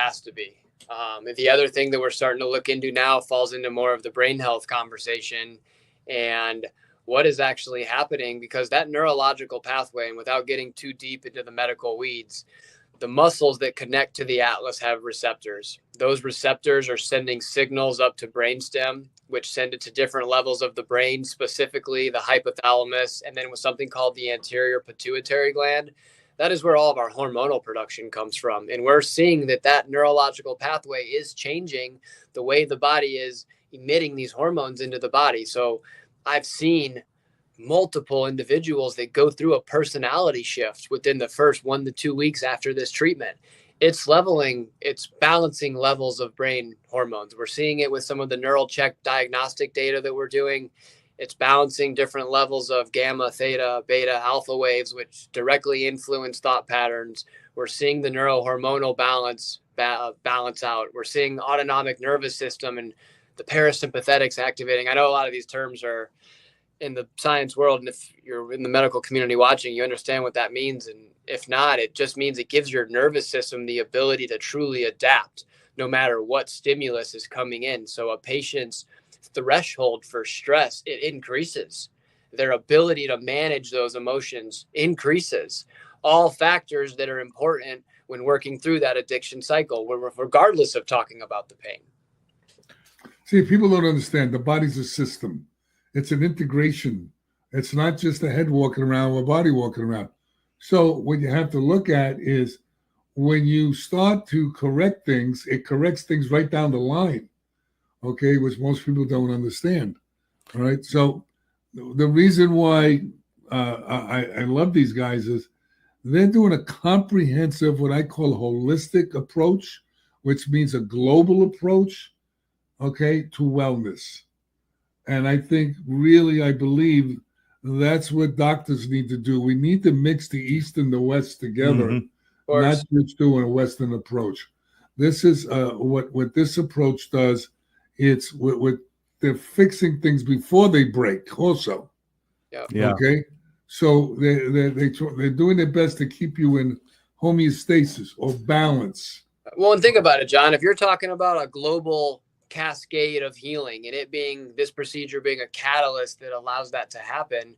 has to be. And the other thing that we're starting to look into now falls into more of the brain health conversation and what is actually happening, because that neurological pathway, and without getting too deep into the medical weeds, the muscles that connect to the atlas have receptors. Those receptors are sending signals up to brainstem, which send it to different levels of the brain, specifically the hypothalamus, and then with something called the anterior pituitary gland. That is where all of our hormonal production comes from. And we're seeing that that neurological pathway is changing the way the body is emitting these hormones into the body. So I've seen multiple individuals that go through a personality shift within the first 1 to 2 weeks after this treatment. It's balancing levels of brain hormones. We're seeing it with some of the neural check diagnostic data that we're doing. It's balancing different levels of gamma, theta, beta, alpha waves, which directly influence thought patterns. We're seeing the neurohormonal balance out. We're seeing autonomic nervous system and the parasympathetics activating. I know a lot of these terms are in the science world, and if you're in the medical community watching, you understand what that means. And if not, it just means it gives your nervous system the ability to truly adapt no matter what stimulus is coming in. So a patient's threshold for stress, it increases. Their ability to manage those emotions increases. All factors that are important when working through that addiction cycle, regardless of talking about the pain. See, people don't understand the body's a system. It's an integration. It's not just a head walking around or a body walking around. So what you have to look at is when you start to correct things, it corrects things right down the line, okay, which most people don't understand. All right. So the reason why I love these guys is they're doing a comprehensive, what I call holistic approach, which means a global approach, okay, to wellness. And I think really, I believe that's what doctors need to do. We need to mix the East and the West together, not just doing a Western approach. This is what this approach does. It's what they're fixing things before they break also. Yeah. Okay. So they're doing their best to keep you in homeostasis or balance. Well, and think about it, John. If you're talking about a global cascade of healing and it being this procedure being a catalyst that allows that to happen,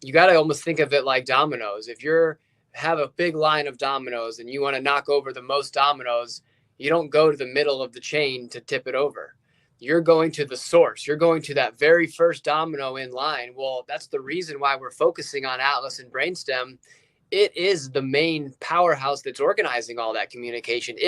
you got to almost think of it like dominoes. If you have a big line of dominoes and you want to knock over the most dominoes, you don't go to the middle of the chain to tip it over. You're going to the source. You're going to that very first domino in line. Well, that's the reason why we're focusing on Atlas and Brainstem. It is the main powerhouse that's organizing all that communication. It